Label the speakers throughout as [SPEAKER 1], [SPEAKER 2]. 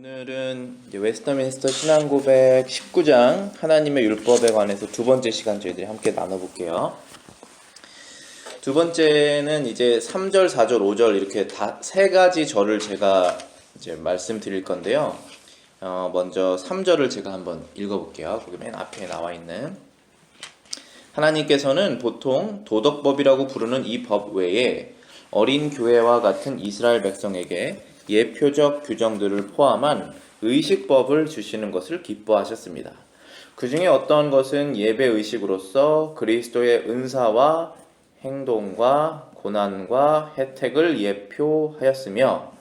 [SPEAKER 1] 오늘은 이제 웨스터민스터 신앙고백 19장 하나님의 율법에 관해서 두 번째 시간 저희들이 함께 나눠볼게요. 두 번째는 이제 3절, 4절, 5절 이렇게 다 세 가지 절을 제가 이제 말씀드릴 건데요. 먼저 3절을 제가 한번 읽어볼게요. 거기 맨 앞에 나와 있는 하나님께서는 보통 도덕법이라고 부르는 이 법 외에 어린 교회와 같은 이스라엘 백성에게 예표적 규정들을 포함한 의식법을 주시는 것을 기뻐하셨습니다. 그 중에 어떤 것은 예배 의식으로서 그리스도의 은사와 행동과 고난과 혜택을 예표하였으며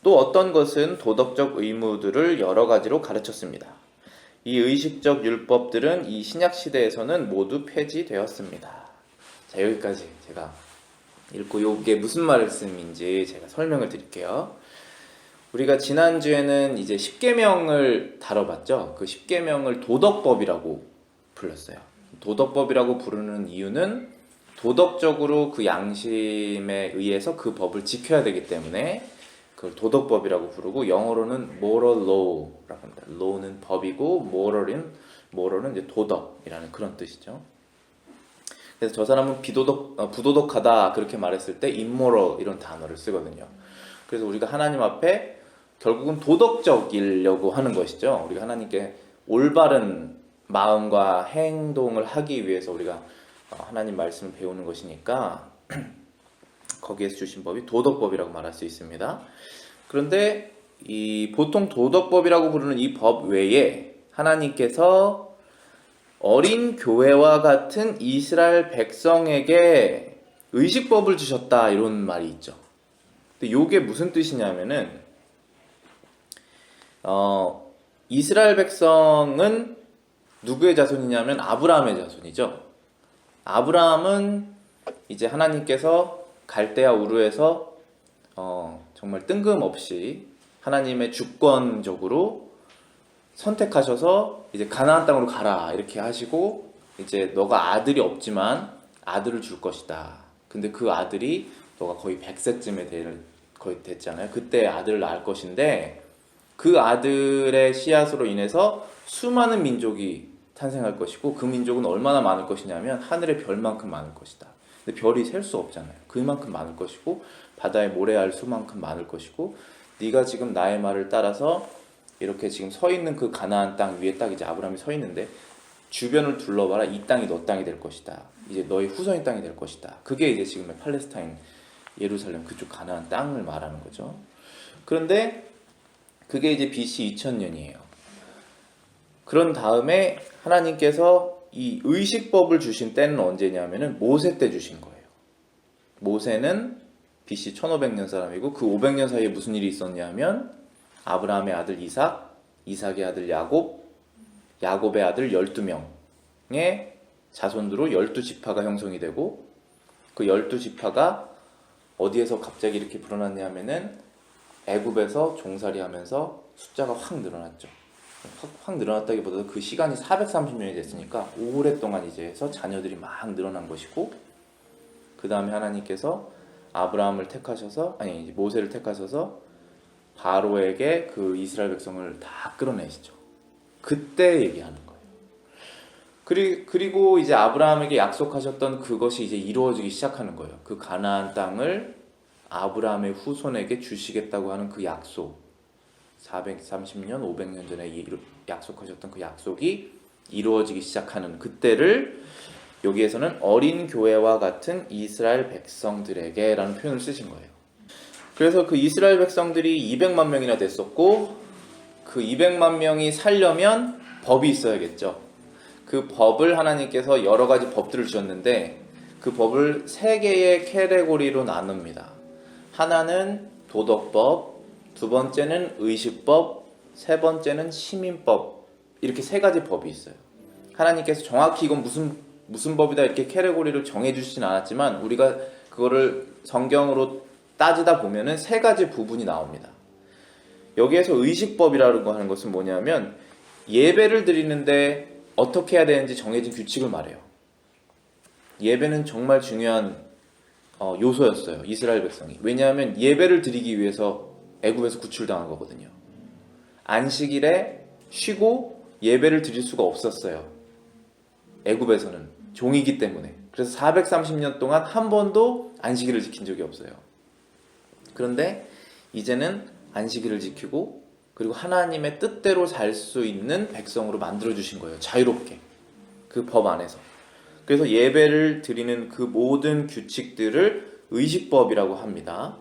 [SPEAKER 1] 또 어떤 것은 도덕적 의무들을 여러 가지로 가르쳤습니다. 이 의식적 율법들은 이 신약 시대에서는 모두 폐지되었습니다. 자, 여기까지 제가 읽고 이게 무슨 말씀인지 제가 설명을 드릴게요. 우리가 지난주에는 이제 십계명을 다뤄봤죠. 그 십계명을 도덕법이라고 불렀어요. 도덕법이라고 부르는 이유는 도덕적으로 그 양심에 의해서 그 법을 지켜야 되기 때문에 그걸 도덕법이라고 부르고, 영어로는 moral law라고 합니다. law는 법이고 moral은 이제 도덕이라는 그런 뜻이죠. 그래서 저 사람은 부도덕하다 그렇게 말했을 때 immoral 이런 단어를 쓰거든요. 그래서 우리가 하나님 앞에 결국은 도덕적이려고 하는 것이죠. 우리가 하나님께 올바른 마음과 행동을 하기 위해서 우리가 하나님 말씀을 배우는 것이니까 거기에서 주신 법이 도덕법이라고 말할 수 있습니다. 그런데 이 보통 도덕법이라고 부르는 이 법 외에 하나님께서 어린 교회와 같은 이스라엘 백성에게 의식법을 주셨다 이런 말이 있죠. 근데 이게 무슨 뜻이냐면은 이스라엘 백성은 누구의 자손이냐면 아브라함의 자손이죠. 아브라함은 이제 하나님께서 갈대아 우르에서 정말 뜬금없이 하나님의 주권적으로 선택하셔서 이제 가나안 땅으로 가라 이렇게 하시고, 이제 너가 아들이 없지만 아들을 줄 것이다. 근데 그 아들이 너가 거의 100세쯤에 거의 됐잖아요. 그때 아들을 낳을 것인데 그 아들의 씨앗으로 인해서 수많은 민족이 탄생할 것이고, 그 민족은 얼마나 많을 것이냐면 하늘의 별만큼 많을 것이다. 근데 별이 셀 수 없잖아요. 그만큼 많을 것이고 바다의 모래알 수만큼 많을 것이고, 네가 지금 나의 말을 따라서 이렇게 지금 서 있는 그 가나안 땅 위에 딱 이제 아브라함이 서 있는데 주변을 둘러봐라. 이 땅이 너 땅이 될 것이다. 이제 너의 후손의 땅이 될 것이다. 그게 이제 지금의 팔레스타인, 예루살렘 그쪽 가나안 땅을 말하는 거죠. 그런데 그게 이제 BC 2000년이에요. 그런 다음에 하나님께서 이 의식법을 주신 때는 언제냐면은 모세 때 주신 거예요. 모세는 BC 1500년 사람이고 그 500년 사이에 무슨 일이 있었냐면 아브라함의 아들 이삭, 이삭의 아들 야곱, 야곱의 아들 12명의 자손으로 12지파가 형성이 되고, 그 12지파가 어디에서 갑자기 이렇게 불어났냐면은 애굽에서 종살이 하면서 숫자가 확 늘어났죠. 확 늘어났다기보다도 그 시간이 430년이 됐으니까 오랫동안 이제 해서 자녀들이 막 늘어난 것이고, 그 다음에 하나님께서 아브라함을 택하셔서, 이제 모세를 택하셔서 바로에게 그 이스라엘 백성을 다 끌어내시죠. 그때 얘기하는 거예요. 그리고 이제 아브라함에게 약속하셨던 그것이 이제 이루어지기 시작하는 거예요. 그 가나안 땅을 아브라함의 후손에게 주시겠다고 하는 그 약속, 430년, 500년 전에 약속하셨던 그 약속이 이루어지기 시작하는 그때를 여기에서는 어린 교회와 같은 이스라엘 백성들에게 라는 표현을 쓰신 거예요. 그래서 그 이스라엘 백성들이 200만 명이나 됐었고, 그 200만 명이 살려면 법이 있어야겠죠. 그 법을 하나님께서 여러 가지 법들을 주셨는데 그 법을 3개의 캐테고리로 나눕니다. 하나는 도덕법, 두 번째는 의식법, 세 번째는 시민법, 이렇게 3가지 법이 있어요. 하나님께서 정확히 이건 무슨 법이다 이렇게 캐테고리를 정해주시진 않았지만 우리가 그거를 성경으로 따지다 보면은 3가지 부분이 나옵니다. 여기에서 의식법이라고 하는 것은 뭐냐면 예배를 드리는데 어떻게 해야 되는지 정해진 규칙을 말해요. 예배는 정말 중요한 요소였어요. 이스라엘 백성이. 왜냐하면 예배를 드리기 위해서 애굽에서 구출당한 거거든요. 안식일에 쉬고 예배를 드릴 수가 없었어요. 애굽에서는 종이기 때문에. 그래서 430년 동안 한 번도 안식일을 지킨 적이 없어요. 그런데 이제는 안식일을 지키고 그리고 하나님의 뜻대로 살 수 있는 백성으로 만들어주신 거예요. 자유롭게. 그 법 안에서. 그래서 예배를 드리는 그 모든 규칙들을 의식법이라고 합니다.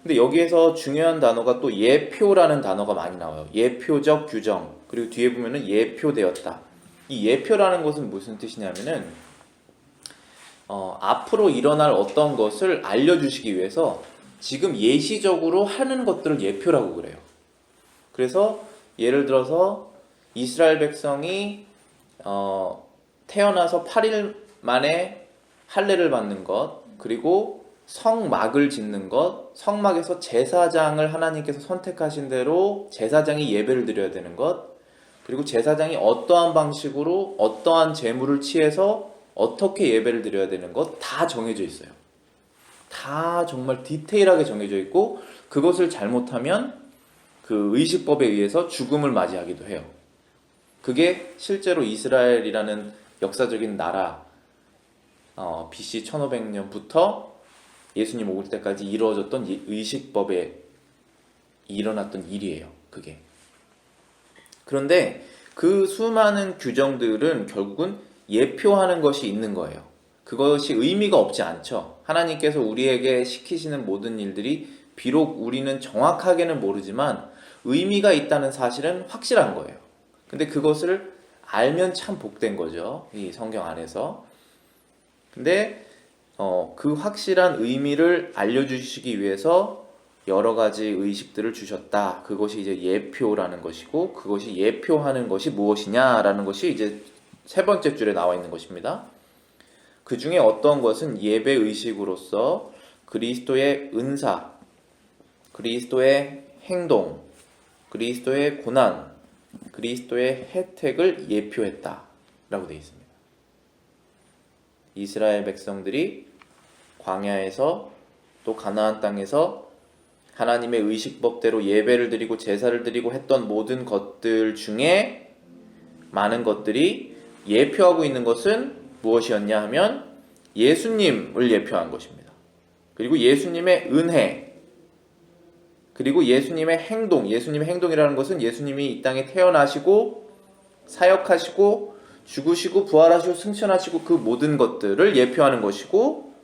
[SPEAKER 1] 근데 여기에서 중요한 단어가 또 예표라는 단어가 많이 나와요. 예표적 규정. 그리고 뒤에 보면은 예표되었다. 이 예표라는 것은 무슨 뜻이냐면은 앞으로 일어날 어떤 것을 알려주시기 위해서 지금 예시적으로 하는 것들을 예표라고 그래요. 그래서 예를 들어서 이스라엘 백성이 태어나서 8일 만에 할례를 받는 것, 그리고 성막을 짓는 것, 성막에서 제사장을 하나님께서 선택하신 대로 제사장이 예배를 드려야 되는 것, 그리고 제사장이 어떠한 방식으로 어떠한 제물을 취해서 어떻게 예배를 드려야 되는 것 다 정해져 있어요. 다 정말 디테일하게 정해져 있고 그것을 잘못하면 그 의식법에 의해서 죽음을 맞이하기도 해요. 그게 실제로 이스라엘이라는 역사적인 나라 BC 1500년부터 예수님 오실 때까지 이루어졌던 의식법에 일어났던 일이에요. 그게. 그런데 그 수많은 규정들은 결국은 예표하는 것이 있는 거예요. 그것이 의미가 없지 않죠. 하나님께서 우리에게 시키시는 모든 일들이 비록 우리는 정확하게는 모르지만 의미가 있다는 사실은 확실한 거예요. 근데 그것을 알면 참 복된 거죠. 이 성경 안에서. 근데 그 확실한 의미를 알려주시기 위해서 여러 가지 의식들을 주셨다. 그것이 이제 예표라는 것이고, 그것이 예표하는 것이 무엇이냐라는 것이 이제 세 번째 줄에 나와 있는 것입니다. 그 중에 어떤 것은 예배 의식으로서 그리스도의 은사, 그리스도의 행동, 그리스도의 고난, 그리스도의 혜택을 예표했다 라고 되어 있습니다. 이스라엘 백성들이 광야에서 또 가나안 땅에서 하나님의 의식법대로 예배를 드리고 제사를 드리고 했던 모든 것들 중에 많은 것들이 예표하고 있는 것은 무엇이었냐 하면 예수님을 예표한 것입니다. 그리고 예수님의 은혜, 그리고 예수님의 행동, 예수님의 행동이라는 것은 예수님이 이 땅에 태어나시고 사역하시고 죽으시고 부활하시고 승천하시고 그 모든 것들을 예표하는 것이고,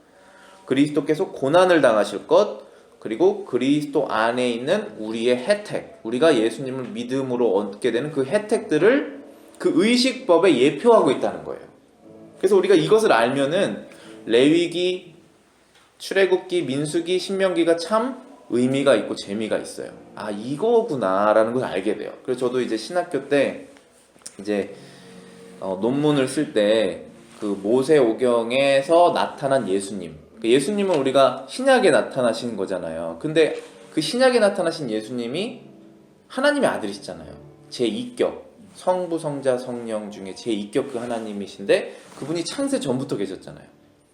[SPEAKER 1] 그리스도께서 고난을 당하실 것, 그리고 그리스도 안에 있는 우리의 혜택, 우리가 예수님을 믿음으로 얻게 되는 그 혜택들을 그 의식법에 예표하고 있다는 거예요. 그래서 우리가 이것을 알면은 레위기, 출애굽기, 민수기, 신명기가 참 의미가 있고 재미가 있어요. 아, 이거구나라는 걸 알게 돼요. 그래서 저도 이제 신학교 때 이제 논문을 쓸 때 그 모세오경에서 나타난 예수님, 예수님은 우리가 신약에 나타나신 거잖아요. 근데 그 신약에 나타나신 예수님이 하나님의 아들이시잖아요. 제2격, 성부, 성자, 성령 중에 제2격 그 하나님이신데 그분이 창세 전부터 계셨잖아요.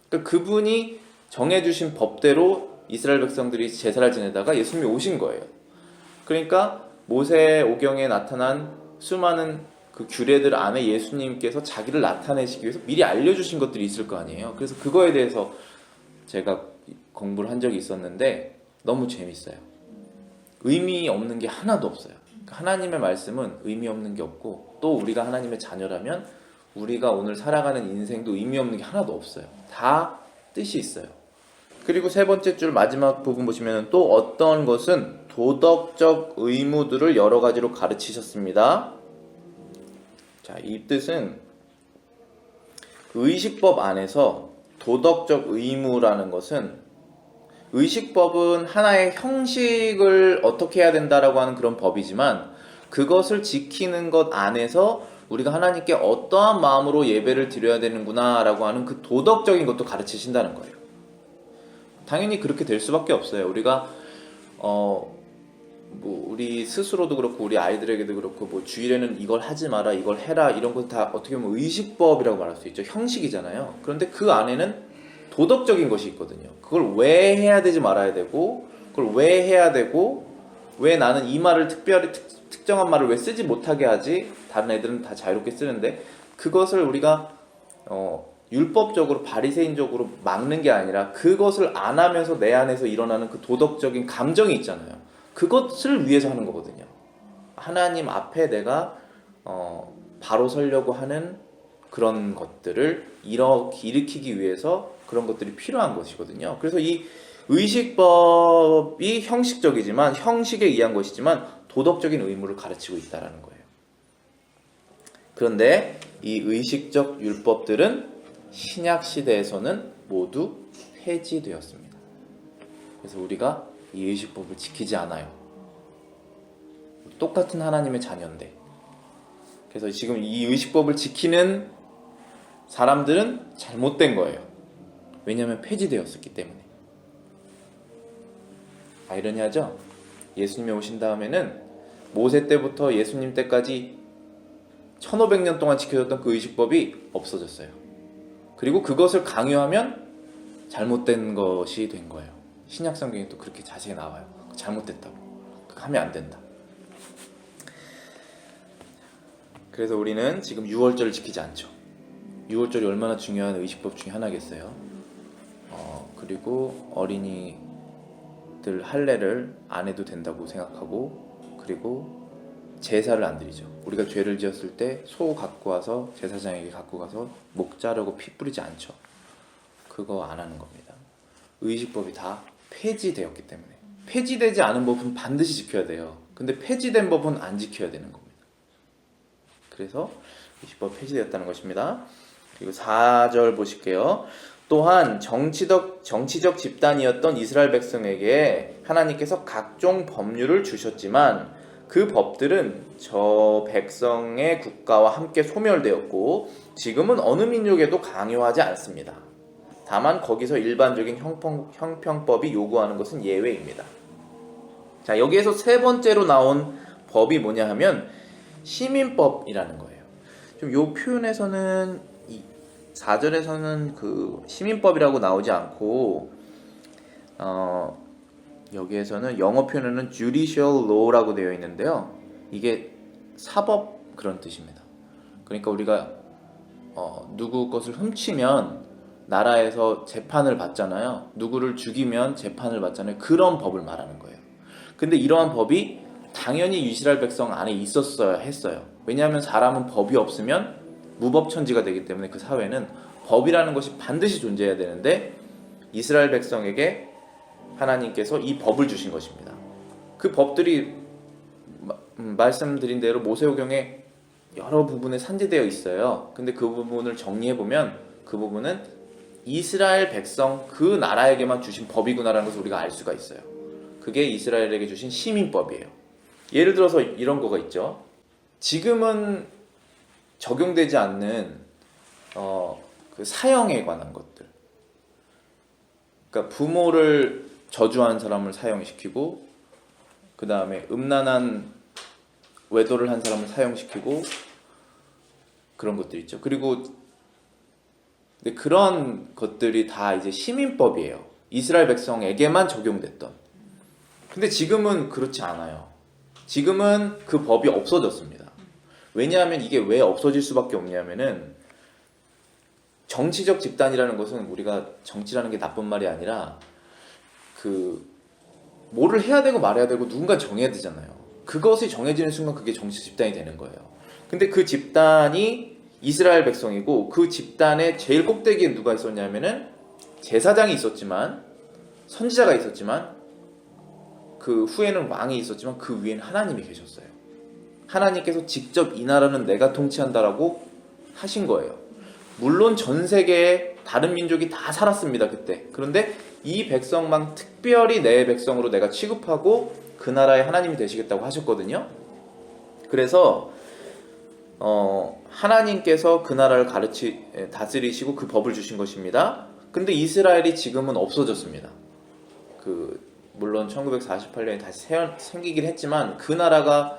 [SPEAKER 1] 그러니까 그분이 정해주신 법대로 이스라엘 백성들이 제사를 지내다가 예수님이 오신 거예요. 그러니까 모세오경에 나타난 수많은 그 규례들 안에 예수님께서 자기를 나타내시기 위해서 미리 알려주신 것들이 있을 거 아니에요. 그래서 그거에 대해서 제가 공부를 한 적이 있었는데 너무 재밌어요. 의미 없는 게 하나도 없어요. 하나님의 말씀은 의미 없는 게 없고, 또 우리가 하나님의 자녀라면 우리가 오늘 살아가는 인생도 의미 없는 게 하나도 없어요. 다 뜻이 있어요. 그리고 세 번째 줄 마지막 부분 보시면 또 어떤 것은 도덕적 의무들을 여러 가지로 가르치셨습니다. 자, 이 뜻은 의식법 안에서 도덕적 의무라는 것은, 의식법은 하나의 형식을 어떻게 해야 된다라고 하는 그런 법이지만 그것을 지키는 것 안에서 우리가 하나님께 어떠한 마음으로 예배를 드려야 되는구나 라고 하는 그 도덕적인 것도 가르치신다는 거예요. 당연히 그렇게 될 수밖에 없어요. 우리가 우리 스스로도 그렇고 우리 아이들에게도 그렇고 주일에는 이걸 하지 마라, 이걸 해라, 이런 것 다 어떻게 보면 의식법이라고 말할 수 있죠. 형식이잖아요. 그런데 그 안에는 도덕적인 것이 있거든요. 그걸 왜 해야 되지 말아야 되고, 그걸 왜 해야 되고, 왜 나는 이 말을 특별히 특정한 말을 왜 쓰지 못하게 하지? 다른 애들은 다 자유롭게 쓰는데 그것을 우리가 율법적으로 바리새인적으로 막는 게 아니라 그것을 안 하면서 내 안에서 일어나는 그 도덕적인 감정이 있잖아요. 그것을 위해서 하는 거거든요. 하나님 앞에 내가 바로 서려고 하는 그런 것들을 일으키기 위해서 그런 것들이 필요한 것이거든요. 그래서 이 의식법이 형식적이지만 형식에 의한 것이지만 도덕적인 의무를 가르치고 있다는 거예요. 그런데 이 의식적 율법들은 신약 시대에서는 모두 폐지되었습니다. 그래서 우리가 이 의식법을 지키지 않아요. 똑같은 하나님의 자녀인데. 그래서 지금 이 의식법을 지키는 사람들은 잘못된 거예요. 왜냐하면 폐지되었기 때문에. 아이러니하죠? 예수님이 오신 다음에는 모세 때부터 예수님 때까지 1500년 동안 지켜졌던 그 의식법이 없어졌어요. 그리고 그것을 강요하면 잘못된 것이 된 거예요. 신약 성경에 또 그렇게 자세히 나와요. 잘못됐다고. 그거 하면 안 된다. 그래서 우리는 지금 유월절을 지키지 않죠. 유월절이 얼마나 중요한 의식법 중에 하나겠어요. 그리고 어린이들 할례를 안 해도 된다고 생각하고, 그리고 제사를 안 드리죠. 우리가 죄를 지었을 때 소 갖고 와서 제사장에게 갖고 가서 목 자르고 피 뿌리지 않죠. 그거 안 하는 겁니다. 의식법이 다 폐지되었기 때문에. 폐지되지 않은 법은 반드시 지켜야 돼요. 근데 폐지된 법은 안 지켜야 되는 겁니다. 그래서 의식법 폐지되었다는 것입니다. 그리고 4절 보실게요. 또한 정치적 집단이었던 이스라엘 백성에게 하나님께서 각종 법률을 주셨지만 그 법들은 저 백성의 국가와 함께 소멸되었고 지금은 어느 민족에도 강요하지 않습니다. 다만 거기서 일반적인 형평법이 요구하는 것은 예외입니다. 자, 여기에서 세 번째로 나온 법이 뭐냐 하면 시민법이라는 거예요. 좀 요 표현에서는 4절에서는 그 시민법이라고 나오지 않고 여기에서는 영어 표현에는 judicial law라고 되어 있는데요. 이게 사법 그런 뜻입니다. 그러니까 우리가 누구 것을 훔치면 나라에서 재판을 받잖아요. 누구를 죽이면 재판을 받잖아요. 그런 법을 말하는 거예요. 근데 이러한 법이 당연히 이스라엘 백성 안에 있었어야 했어요. 왜냐하면 사람은 법이 없으면 무법천지가 되기 때문에 그 사회는 법이라는 것이 반드시 존재해야 되는데 이스라엘 백성에게 하나님께서 이 법을 주신 것입니다. 그 법들이 말씀드린 대로 모세오경에 여러 부분에 산재되어 있어요. 근데 그 부분을 정리해보면 그 부분은 이스라엘 백성 그 나라에게만 주신 법이구나라는 것을 우리가 알 수가 있어요. 그게 이스라엘에게 주신 시민법이에요. 예를 들어서 이런 거가 있죠. 지금은 적용되지 않는 그 사형에 관한 것들. 그러니까 부모를 저주한 사람을 사형시키고, 그 다음에 음란한 외도를 한 사람을 사형시키고, 그런 것들 있죠. 그리고 근데 그런 것들이 다 이제 시민법이에요. 이스라엘 백성에게만 적용됐던. 근데 지금은 그렇지 않아요. 지금은 그 법이 없어졌습니다. 왜냐하면 이게 왜 없어질 수밖에 없냐면은 정치적 집단이라는 것은 우리가 정치라는 게 나쁜 말이 아니라 그 뭐를 해야 되고 말해야 되고 누군가 정해야 되잖아요. 그것이 정해지는 순간 그게 정치 집단이 되는 거예요. 근데 그 집단이 이스라엘 백성이고 그 집단의 제일 꼭대기에 누가 있었냐면은 제사장이 있었지만 선지자가 있었지만 그 후에는 왕이 있었지만 그 위에는 하나님이 계셨어요. 하나님께서 직접 이 나라는 내가 통치한다라고 하신 거예요. 물론 전 세계에 다른 민족이 다 살았습니다 그때. 그런데 이 백성만 특별히 내 백성으로 내가 취급하고 그 나라의 하나님이 되시겠다고 하셨거든요. 그래서 하나님께서 그 나라를 다스리시고 그 법을 주신 것입니다. 근데 이스라엘이 지금은 없어졌습니다. 물론 1948년에 다시 생기긴 했지만 그 나라가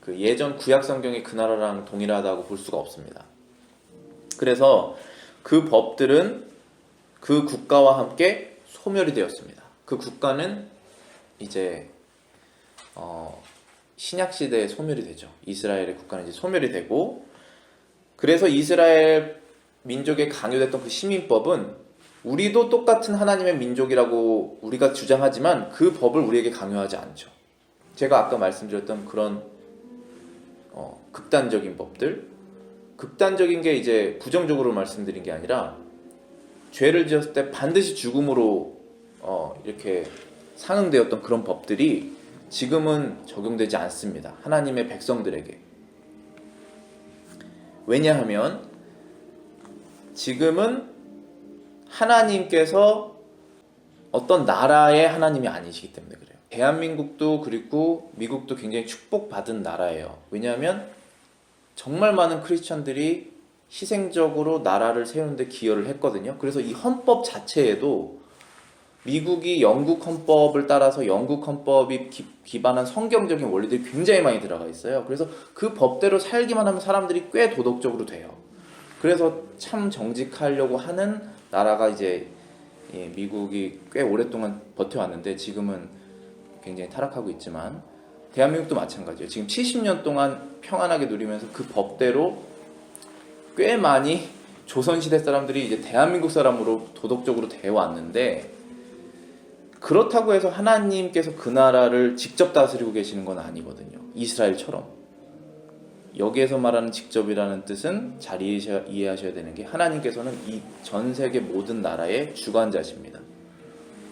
[SPEAKER 1] 그 예전 구약 성경의 그 나라랑 동일하다고 볼 수가 없습니다. 그래서 그 법들은 그 국가와 함께 소멸이 되었습니다. 그 국가는 이제 신약 시대에 소멸이 되죠. 이스라엘의 국가는 이제 소멸이 되고, 그래서 이스라엘 민족에 강요됐던 그 시민법은 우리도 똑같은 하나님의 민족이라고 우리가 주장하지만 그 법을 우리에게 강요하지 않죠. 제가 아까 말씀드렸던 그런 극단적인 법들, 극단적인 게 이제 부정적으로 말씀드린 게 아니라 죄를 지었을 때 반드시 죽음으로 이렇게 상응되었던 그런 법들이 지금은 적용되지 않습니다. 하나님의 백성들에게. 왜냐하면 지금은 하나님께서 어떤 나라의 하나님이 아니시기 때문에 그래요. 대한민국도 그리고 미국도 굉장히 축복받은 나라예요. 왜냐하면 정말 많은 크리스천들이 희생적으로 나라를 세우는데 기여를 했거든요. 그래서 이 헌법 자체에도 미국이 영국 헌법을 따라서 영국 헌법이 기반한 성경적인 원리들이 굉장히 많이 들어가 있어요. 그래서 그 법대로 살기만 하면 사람들이 꽤 도덕적으로 돼요. 그래서 참 정직하려고 하는 나라가 이제 미국이 꽤 오랫동안 버텨왔는데 지금은 굉장히 타락하고 있지만 대한민국도 마찬가지예요. 지금 70년 동안 평안하게 누리면서 그 법대로 꽤 많이 조선시대 사람들이 이제 대한민국 사람으로 도덕적으로 되어 왔는데, 그렇다고 해서 하나님께서 그 나라를 직접 다스리고 계시는 건 아니거든요. 이스라엘처럼. 여기에서 말하는 직접이라는 뜻은 잘 이해하셔야 되는 게, 하나님께서는 이 전 세계 모든 나라의 주관자십니다.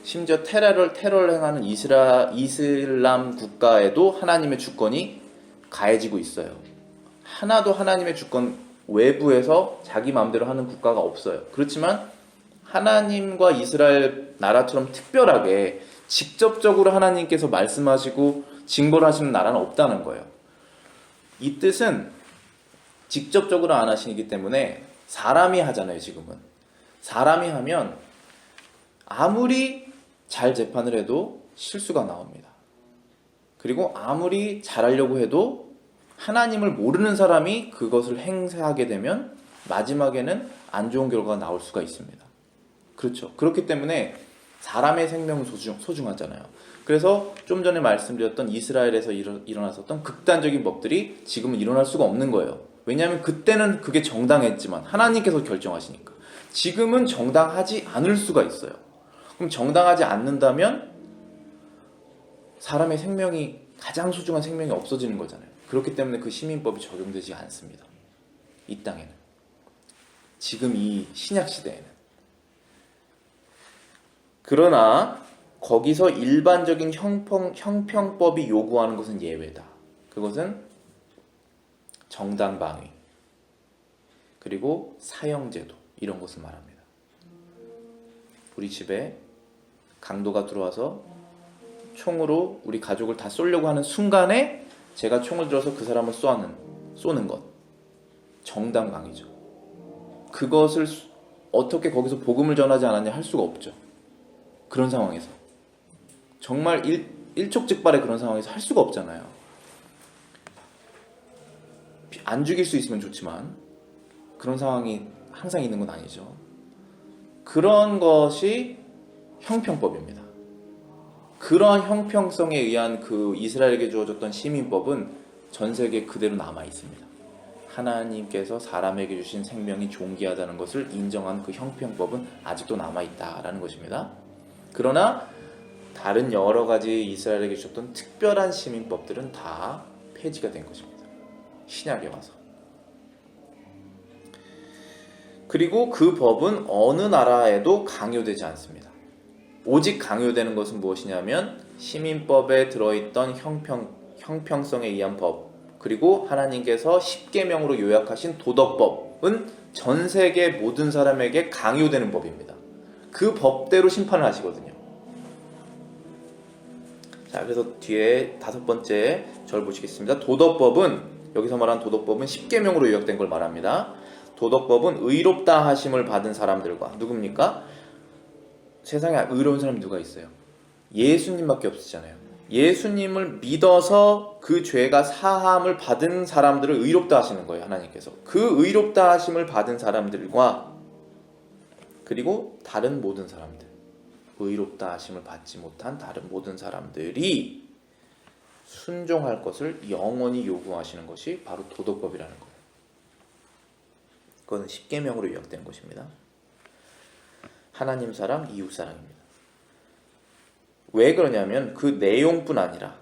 [SPEAKER 1] 심지어 테러를 행하는 이슬람 국가에도 하나님의 주권이 가해지고 있어요. 하나도 하나님의 주권 외부에서 자기 마음대로 하는 국가가 없어요. 그렇지만 하나님과 이스라엘 나라처럼 특별하게 직접적으로 하나님께서 말씀하시고 징벌 하시는 나라는 없다는 거예요. 이 뜻은 직접적으로 안 하시기 때문에 사람이 하잖아요. 지금은 사람이 하면 아무리 잘 재판을 해도 실수가 나옵니다. 그리고 아무리 잘하려고 해도 하나님을 모르는 사람이 그것을 행사하게 되면 마지막에는 안 좋은 결과가 나올 수가 있습니다. 그렇죠. 그렇기 때문에 사람의 생명은 소중하잖아요. 그래서 좀 전에 말씀드렸던 이스라엘에서 일어났었던 극단적인 법들이 지금은 일어날 수가 없는 거예요. 왜냐하면 그때는 그게 정당했지만 하나님께서 결정하시니까. 지금은 정당하지 않을 수가 있어요. 그럼 정당하지 않는다면 사람의 생명이, 가장 소중한 생명이 없어지는 거잖아요. 그렇기 때문에 그 시민법이 적용되지 않습니다. 이 땅에는. 지금 이 신약 시대에는. 그러나 거기서 일반적인 형평법이 요구하는 것은 예외다. 그것은 정당방위, 그리고 사형제도, 이런 것을 말합니다. 우리 집에 강도가 들어와서 총으로 우리 가족을 다 쏘려고 하는 순간에 제가 총을 들어서 그 사람을 쏘는 것, 정당방위죠. 그것을 어떻게 거기서 복음을 전하지 않았냐 할 수가 없죠. 그런 상황에서 정말 일촉즉발의 그런 상황에서 할 수가 없잖아요. 안 죽일 수 있으면 좋지만 그런 상황이 항상 있는 건 아니죠. 그런 것이 형평법입니다. 그러한 형평성에 의한 그 이스라엘에게 주어졌던 시민법은 전 세계에 그대로 남아 있습니다. 하나님께서 사람에게 주신 생명이 존귀하다는 것을 인정한 그 형평법은 아직도 남아 있다라는 것입니다. 그러나 다른 여러 가지 이스라엘에게 주셨던 특별한 시민법들은 다 폐지가 된 것입니다. 신약에 와서. 그리고 그 법은 어느 나라에도 강요되지 않습니다. 오직 강요되는 것은 무엇이냐면 시민법에 들어있던 형평성에 의한 법, 그리고 하나님께서 십계명으로 요약하신 도덕법은 전 세계 모든 사람에게 강요되는 법입니다. 그 법대로 심판을 하시거든요. 자, 그래서 뒤에 5번째 절 보시겠습니다. 도덕법은, 여기서 말하는 도덕법은 십계명으로 요약된 걸 말합니다. 도덕법은 의롭다 하심을 받은 사람들과, 누굽니까? 세상에 의로운 사람이 누가 있어요? 예수님밖에 없으시잖아요. 예수님을 믿어서 그 죄가 사함을 받은 사람들을 의롭다 하시는 거예요. 하나님께서. 그 의롭다 하심을 받은 사람들과, 그리고 다른 모든 사람들, 의롭다 하심을 받지 못한 다른 모든 사람들이 순종할 것을 영원히 요구하시는 것이 바로 도덕법이라는 거예요. 그건 십계명으로 요약된 것입니다. 하나님 사랑, 이웃 사랑입니다. 왜 그러냐면 그 내용뿐 아니라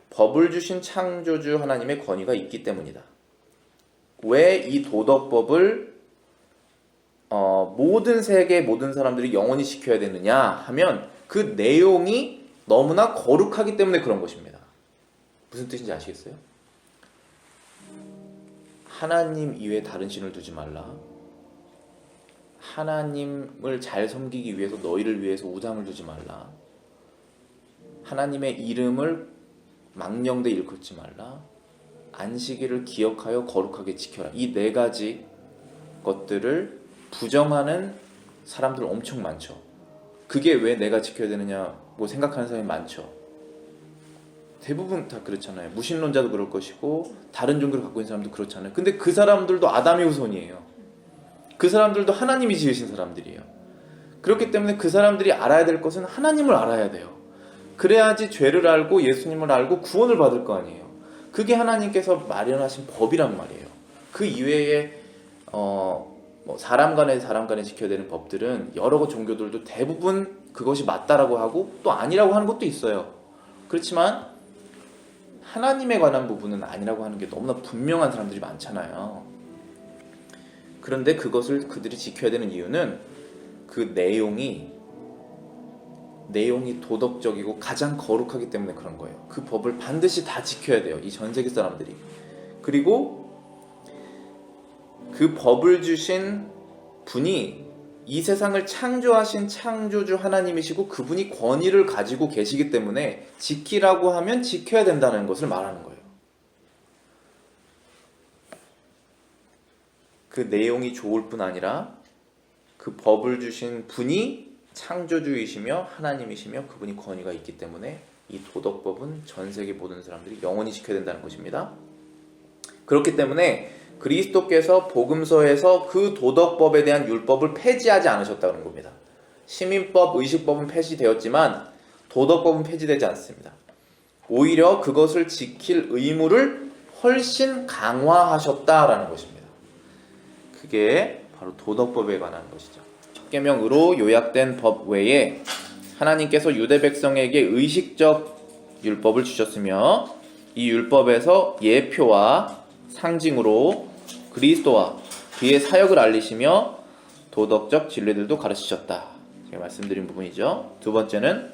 [SPEAKER 1] 법을 주신 창조주 하나님의 권위가 있기 때문이다. 왜 이 도덕법을 모든 세계 모든 사람들이 영원히 지켜야 되느냐 하면 그 내용이 너무나 거룩하기 때문에 그런 것입니다. 무슨 뜻인지 아시겠어요? 하나님 이외에 다른 신을 두지 말라. 하나님을 잘 섬기기 위해서 너희를 위해서 우상을 두지 말라. 하나님의 이름을 망령되 일컫지 말라. 안식일을 기억하여 거룩하게 지켜라. 이 네 가지 것들을 부정하는 사람들 엄청 많죠. 그게 왜 내가 지켜야 되느냐고 생각하는 사람이 많죠. 대부분 다 그렇잖아요. 무신론자도 그럴 것이고 다른 종교를 갖고 있는 사람도 그렇잖아요. 근데 그 사람들도 아담의 후손이에요. 그 사람들도 하나님이 지으신 사람들이에요. 그렇기 때문에 그 사람들이 알아야 될 것은 하나님을 알아야 돼요. 그래야지 죄를 알고 예수님을 알고 구원을 받을 거 아니에요. 그게 하나님께서 마련하신 법이란 말이에요. 그 이외에 사람 간에 지켜야 되는 법들은 여러 종교들도 대부분 그것이 맞다라고 하고 또 아니라고 하는 것도 있어요. 그렇지만 하나님에 관한 부분은 아니라고 하는 게 너무나 분명한 사람들이 많잖아요. 그런데 그것을 그들이 지켜야 되는 이유는 그 내용이 도덕적이고 가장 거룩하기 때문에 그런 거예요. 그 법을 반드시 다 지켜야 돼요. 이 전 세계 사람들이. 그리고 그 법을 주신 분이 이 세상을 창조하신 창조주 하나님이시고 그분이 권위를 가지고 계시기 때문에 지키라고 하면 지켜야 된다는 것을 말하는 거예요. 그 내용이 좋을 뿐 아니라 그 법을 주신 분이 창조주이시며 하나님이시며 그분이 권위가 있기 때문에 이 도덕법은 전 세계 모든 사람들이 영원히 지켜야 된다는 것입니다. 그렇기 때문에 그리스도께서 복음서에서 그 도덕법에 대한 율법을 폐지하지 않으셨다는 겁니다. 시민법, 의식법은 폐지되었지만 도덕법은 폐지되지 않습니다. 오히려 그것을 지킬 의무를 훨씬 강화하셨다라는 것입니다. 그게 바로 도덕법에 관한 것이죠. 십계명으로 요약된 법 외에 하나님께서 유대 백성에게 의식적 율법을 주셨으며 이 율법에서 예표와 상징으로 그리스도와 그의 사역을 알리시며 도덕적 진리들도 가르치셨다. 제가 말씀드린 부분이죠. 두 번째는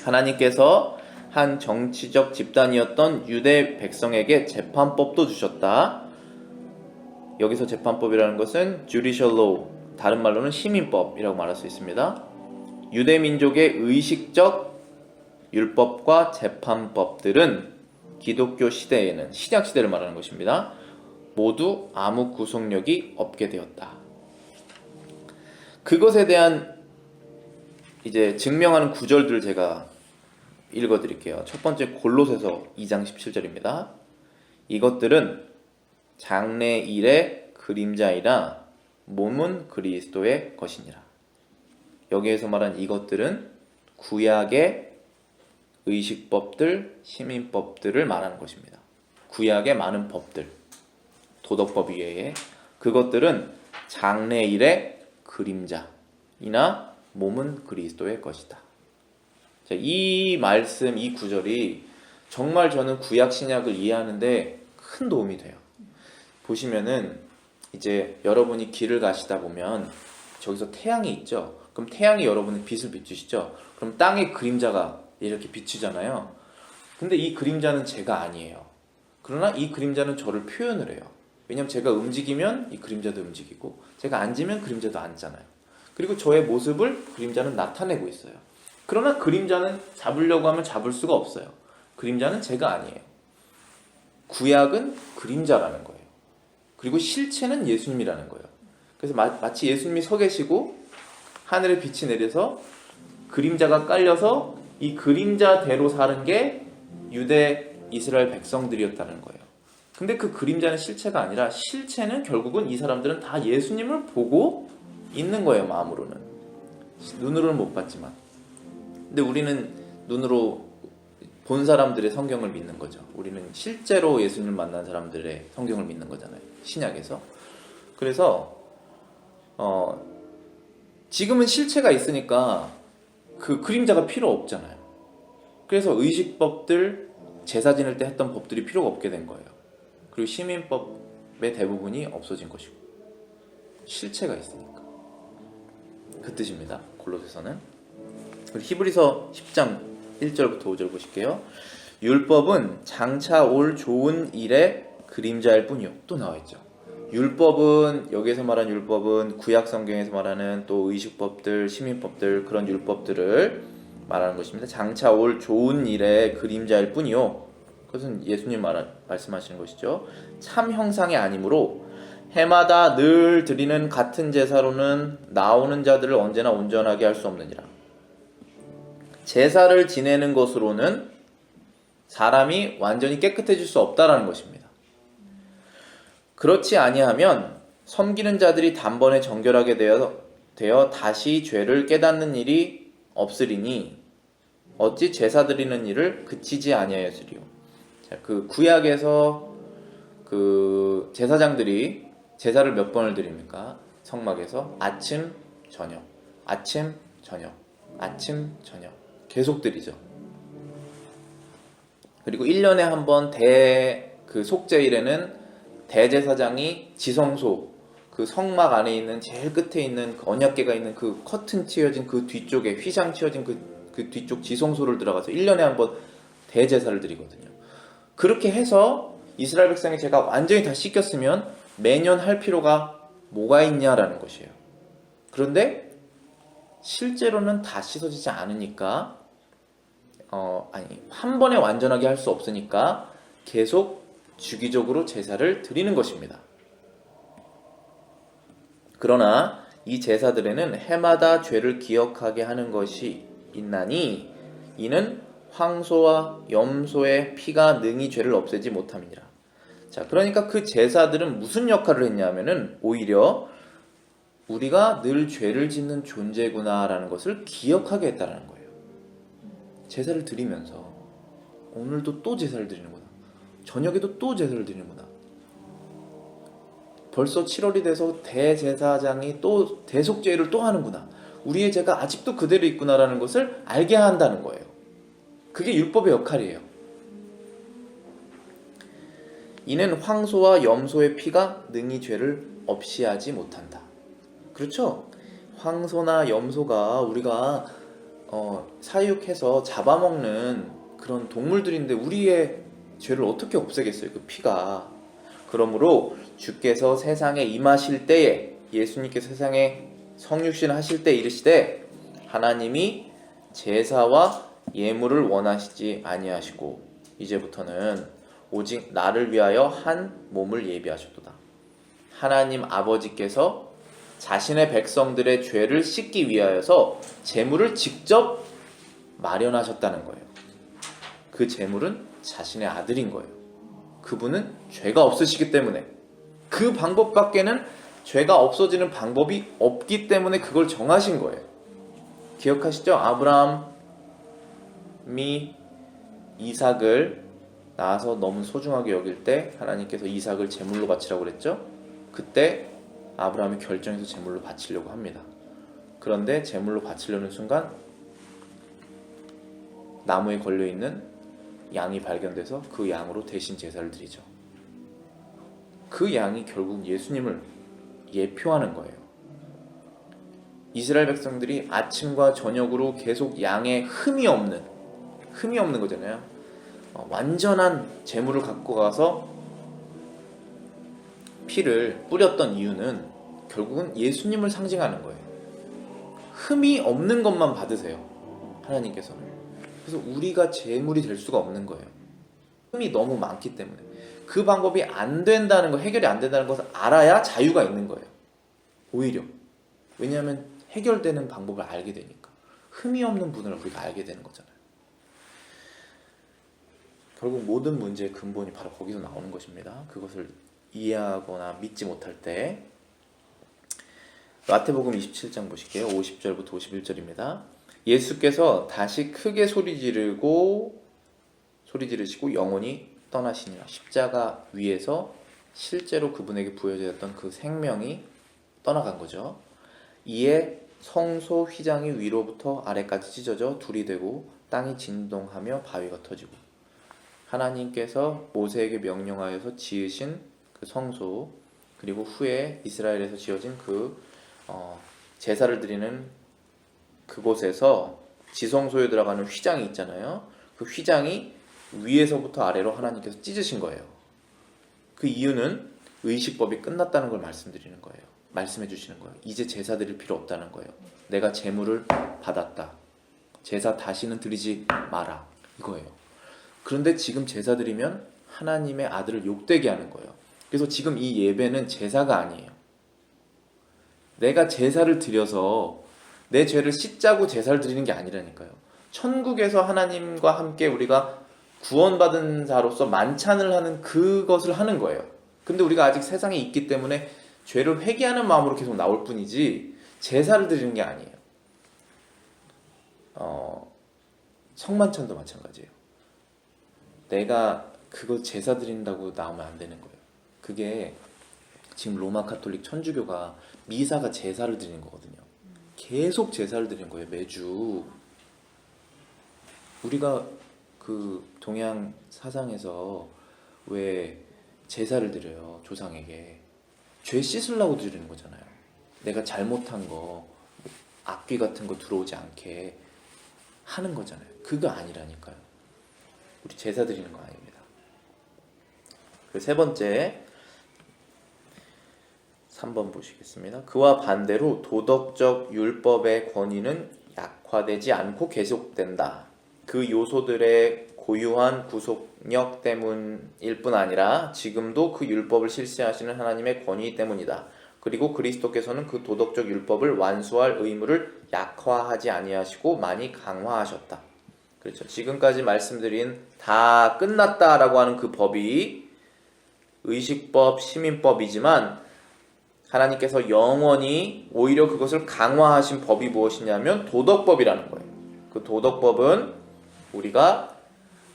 [SPEAKER 1] 하나님께서 한 정치적 집단이었던 유대 백성에게 재판법도 주셨다. 여기서 재판법이라는 것은 judicial law, 다른 말로는 시민법이라고 말할 수 있습니다. 유대 민족의 의식적 율법과 재판법들은 기독교 시대에는 신약 시대를 말하는 것입니다. 모두 아무 구속력이 없게 되었다. 그것에 대한 이제 증명하는 구절들을 제가 읽어드릴게요. 첫 번째 골로새서 2장 17절입니다. 이것들은 장래일의 그림자이라 몸은 그리스도의 것이니라. 여기에서 말한 이것들은 구약의 의식법들, 시민법들을 말하는 것입니다. 구약의 많은 법들, 도덕법 이외에 그것들은 장래일의 그림자이나 몸은 그리스도의 것이다. 자, 이 말씀, 이 구절이 정말 저는 구약 신약을 이해하는데 큰 도움이 돼요. 보시면은 이제 여러분이 길을 가시다 보면 저기서 태양이 있죠. 그럼 태양이 여러분의 빛을 비추시죠. 그럼 땅의 그림자가 이렇게 비추잖아요. 근데 이 그림자는 제가 아니에요. 그러나 이 그림자는 저를 표현을 해요. 왜냐면 제가 움직이면 이 그림자도 움직이고 제가 앉으면 그림자도 앉잖아요. 그리고 저의 모습을 그림자는 나타내고 있어요. 그러나 그림자는 잡으려고 하면 잡을 수가 없어요. 그림자는 제가 아니에요. 구약은 그림자라는 거예요. 그리고 실체는 예수님이라는 거예요. 그래서 마치 예수님이 서 계시고 하늘에 빛이 내려서 그림자가 깔려서 이 그림자대로 사는 게 유대 이스라엘 백성들이었다는 거예요. 근데 그 그림자는 실체가 아니라 실체는 결국은 이 사람들은 다 예수님을 보고 있는 거예요. 마음으로는. 눈으로는 못 봤지만. 근데 우리는 눈으로 본 사람들의 성경을 믿는 거죠. 우리는 실제로 예수님을 만난 사람들의 성경을 믿는 거잖아요. 신약에서. 그래서 지금은 실체가 있으니까 그 그림자가 필요 없잖아요. 그래서 의식법들, 제사 지낼 때 했던 법들이 필요가 없게 된 거예요. 그리고 시민법의 대부분이 없어진 것이고 실체가 있으니까. 그 뜻입니다. 골로새서는. 히브리서 10장 1절부터 5절 보실게요. 율법은 장차 올 좋은 일의 그림자일 뿐이요. 또 나와있죠. 율법은, 여기에서 말한 율법은 구약 성경에서 말하는 또 의식법들, 시민법들, 그런 율법들을 말하는 것입니다. 장차 올 좋은 일의 그림자일 뿐이요. 그것은 예수님 말씀하시는 것이죠. 참 형상이 아니므로 해마다 늘 드리는 같은 제사로는 나오는 자들을 언제나 온전하게 할 수 없느니라. 제사를 지내는 것으로는 사람이 완전히 깨끗해질 수 없다라는 것입니다. 그렇지 아니하면 섬기는 자들이 단번에 정결하게 되어 다시 죄를 깨닫는 일이 없으리니 어찌 제사 드리는 일을 그치지 아니하였으리요. 자, 그 구약에서 그 제사장들이 제사를 몇 번을 드립니까? 성막에서 아침, 저녁, 아침, 저녁, 아침, 저녁 계속 드리죠. 그리고 1년에 한 번 그 속죄일에는 대제사장이 지성소, 그 성막 안에 있는 제일 끝에 있는 그 언약궤가 있는 그 커튼 치어진 그 뒤쪽에 휘장 치어진 그 뒤쪽 지성소를 들어가서 1년에 한 번 대제사를 드리거든요. 그렇게 해서 이스라엘 백성의 죄가 완전히 다 씻겼으면 매년 할 필요가 뭐가 있냐라는 것이에요. 그런데 실제로는 다 씻어지지 않으니까 한 번에 완전하게 할 수 없으니까 계속 주기적으로 제사를 드리는 것입니다. 그러나 이 제사들에는 해마다 죄를 기억하게 하는 것이 있나니 이는 황소와 염소의 피가 능히 죄를 없애지 못함이니라. 자, 그러니까 그 제사들은 무슨 역할을 했냐면은 오히려 우리가 늘 죄를 짓는 존재구나라는 것을 기억하게 했다는 거예요. 제사를 드리면서 오늘도 또 제사를 드리는구나. 저녁에도 또 제사를 드리는구나. 벌써 7월이 돼서 대제사장이 또 대속죄를 또 하는구나. 우리의 죄가 아직도 그대로 있구나라는 것을 알게 한다는 거예요. 그게 율법의 역할이에요. 이는 황소와 염소의 피가 능히 죄를 없이 하지 못한다. 그렇죠? 황소나 염소가 우리가 사육해서 잡아먹는 그런 동물들인데 우리의 죄를 어떻게 없애겠어요? 그 피가. 그러므로 주께서 세상에 임하실 때에, 예수님께서 세상에 성육신 하실 때 이르시되 하나님이 제사와 예물을 원하시지 아니하시고 이제부터는 오직 나를 위하여 한 몸을 예비하셨도다. 하나님 아버지께서 자신의 백성들의 죄를 씻기 위하여서 제물을 직접 마련하셨다는 거예요. 그 제물은 자신의 아들인 거예요. 그분은 죄가 없으시기 때문에, 그 방법밖에는 죄가 없어지는 방법이 없기 때문에 그걸 정하신 거예요. 기억하시죠? 아브라함이 이삭을 낳아서 너무 소중하게 여길 때 하나님께서 이삭을 제물로 바치라고 그랬죠? 그때 아브라함이 결정해서 제물로 바치려고 합니다. 그런데 제물로 바치려는 순간 나무에 걸려있는 양이 발견돼서 그 양으로 대신 제사를 드리죠. 그 양이 결국 예수님을 예표하는 거예요. 이스라엘 백성들이 아침과 저녁으로 계속 양의 흠이 없는 거잖아요. 완전한 제물을 갖고 가서 피를 뿌렸던 이유는 결국은 예수님을 상징하는 거예요. 흠이 없는 것만 받으세요, 하나님께서는. 그래서 우리가 제물이 될 수가 없는 거예요. 흠이 너무 많기 때문에. 그 방법이 안 된다는 거, 해결이 안 된다는 것을 알아야 자유가 있는 거예요. 오히려. 왜냐하면 해결되는 방법을 알게 되니까. 흠이 없는 분을 우리가 알게 되는 거잖아요. 결국 모든 문제의 근본이 바로 거기서 나오는 것입니다. 그것을 이해하거나 믿지 못할 때. 마태복음 27장 보실게요. 50절부터 51절입니다. 예수께서 다시 크게 소리 지르고 소리 지르시고 영원히 떠나시니라. 십자가 위에서 실제로 그분에게 부여졌던 그 생명이 떠나간 거죠. 이에 성소 휘장이 위로부터 아래까지 찢어져 둘이 되고 땅이 진동하며 바위가 터지고, 하나님께서 모세에게 명령하여서 지으신 그 성소, 그리고 후에 이스라엘에서 지어진 그 제사를 드리는 그곳에서 지성소에 들어가는 휘장이 있잖아요. 그 휘장이 위에서부터 아래로 하나님께서 찢으신 거예요. 그 이유는 의식법이 끝났다는 걸 말씀드리는 거예요. 말씀해 주시는 거예요. 이제 제사 드릴 필요 없다는 거예요. 내가 제물을 받았다. 제사 다시는 드리지 마라. 이거예요. 그런데 지금 제사 드리면 하나님의 아들을 욕되게 하는 거예요. 그래서 지금 이 예배는 제사가 아니에요. 내가 제사를 드려서 내 죄를 씻자고 제사를 드리는 게 아니라니까요. 천국에서 하나님과 함께 우리가 구원받은 자로서 만찬을 하는 그것을 하는 거예요. 근데 우리가 아직 세상에 있기 때문에 죄를 회개하는 마음으로 계속 나올 뿐이지 제사를 드리는 게 아니에요. 성만찬도 마찬가지예요. 내가 그거 제사 드린다고 나오면 안 되는 거예요. 그게 지금 로마 카톨릭 천주교가 미사가 제사를 드리는 거거든요. 계속 제사를 드리는 거예요. 매주. 우리가 그 동양 사상에서 왜 제사를 드려요? 조상에게. 죄 씻으려고 드리는 거잖아요. 내가 잘못한 거, 악귀 같은 거 들어오지 않게 하는 거잖아요. 그거 아니라니까요. 우리 제사 드리는 거 아닙니다. 그리고 세 번째, 3번 보시겠습니다. 그와 반대로 도덕적 율법의 권위는 약화되지 않고 계속된다. 그 요소들의 고유한 구속력 때문일 뿐 아니라 지금도 그 율법을 실시하시는 하나님의 권위 때문이다. 그리고 그리스도께서는 그 도덕적 율법을 완수할 의무를 약화하지 아니하시고 많이 강화하셨다. 그렇죠. 지금까지 말씀드린 다 끝났다라고 하는 그 법이 의식법, 시민법이지만 하나님께서 영원히 오히려 그것을 강화하신 법이 무엇이냐면 도덕법이라는 거예요. 그 도덕법은 우리가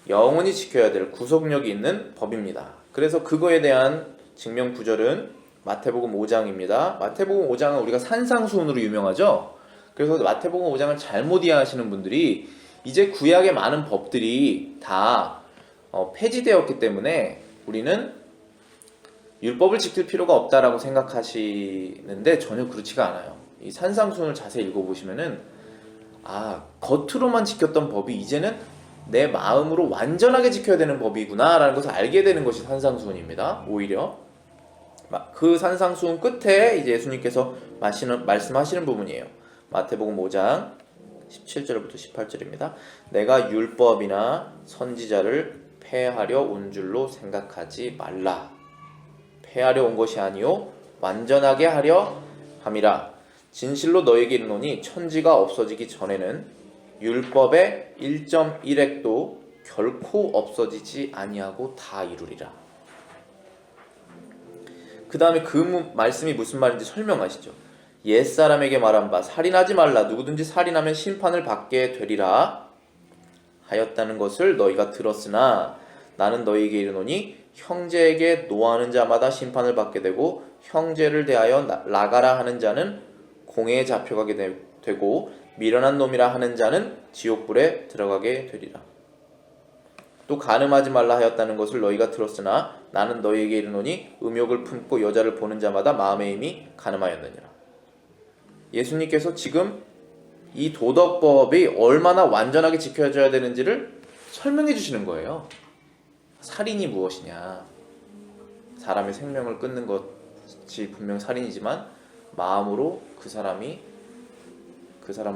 [SPEAKER 1] 영원히 지켜야 될 구속력이 있는 법입니다. 그래서 그거에 대한 증명 구절은 마태복음 5장입니다. 마태복음 5장은 우리가 산상수훈으로 유명하죠. 그래서 마태복음 5장을 잘못 이해하시는 분들이 이제 구약의 많은 법들이 다 폐지되었기 때문에 우리는 율법을 지킬 필요가 없다라고 생각하시는데 전혀 그렇지가 않아요. 이 산상수훈을 자세히 읽어보시면은 겉으로만 지켰던 법이 이제는 내 마음으로 완전하게 지켜야 되는 법이구나 라는 것을 알게 되는 것이 산상수훈입니다. 오히려 그 산상수훈 끝에 이제 예수님께서 말씀하시는 부분이에요. 마태복음 5장 17절부터 18절입니다. 내가 율법이나 선지자를 폐하려 온 줄로 생각하지 말라. 폐하려 온 것이 아니요 완전하게 하려 함이라. 진실로 너에게 이르노니 천지가 없어지기 전에는 율법의 1.1획도 결코 없어지지 아니하고 다 이루리라. 그 다음에 그 말씀이 무슨 말인지 설명하시죠. 옛사람에게 말한 바 살인하지 말라. 누구든지 살인하면 심판을 받게 되리라 하였다는 것을 너희가 들었으나 나는 너희에게 이르노니 형제에게 노하는 자마다 심판을 받게 되고 형제를 대하여 나가라 하는 자는 공회에 잡혀가게 되고 미련한 놈이라 하는 자는 지옥불에 들어가게 되리라. 또 간음하지 말라 하였다는 것을 너희가 들었으나 나는 너희에게 이르노니 음욕을 품고 여자를 보는 자마다 마음에 이미 간음하였느니라. 예수님께서 지금 이 도덕법이 얼마나 완전하게 지켜져야 되는지를 설명해 주시는 거예요. 살인이 무엇이냐? 사람의 생명을 끊는 것이 분명 살인이지만 마음으로 그 사람을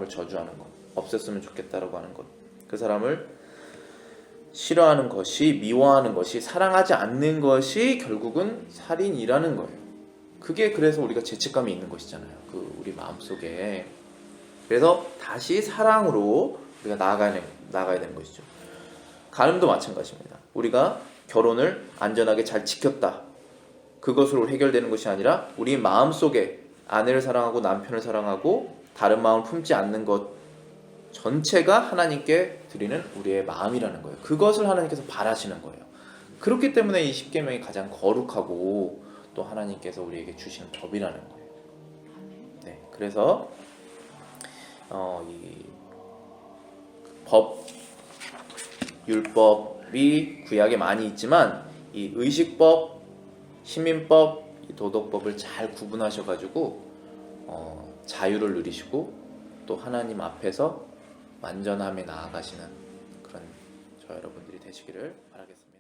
[SPEAKER 1] 저주하는 것, 없앴으면 좋겠다라고 하는 것, 그 사람을 싫어하는 것이, 미워하는 것이, 사랑하지 않는 것이 결국은 살인이라는 거예요. 그게 그래서 우리가 죄책감이 있는 것이잖아요. 우리 마음속에. 그래서 다시 사랑으로 우리가 나아가야 되는 것이죠. 간음도 마찬가지입니다. 우리가 결혼을 안전하게 잘 지켰다. 그것으로 해결되는 것이 아니라 우리 마음속에 아내를 사랑하고 남편을 사랑하고 다른 마음을 품지 않는 것, 전체가 하나님께 드리는 우리의 마음이라는 거예요. 그것을 하나님께서 바라시는 거예요. 그렇기 때문에 이 십계명이 가장 거룩하고 또 하나님께서 우리에게 주시는 법이라는 거예요. 네, 그래서 이 법, 율법이 구약에 많이 있지만 이 의식법, 시민법, 이 도덕법을 잘 구분하셔가지고 자유를 누리시고 또 하나님 앞에서 완전함에 나아가시는 그런 저 여러분들이 되시기를 바라겠습니다.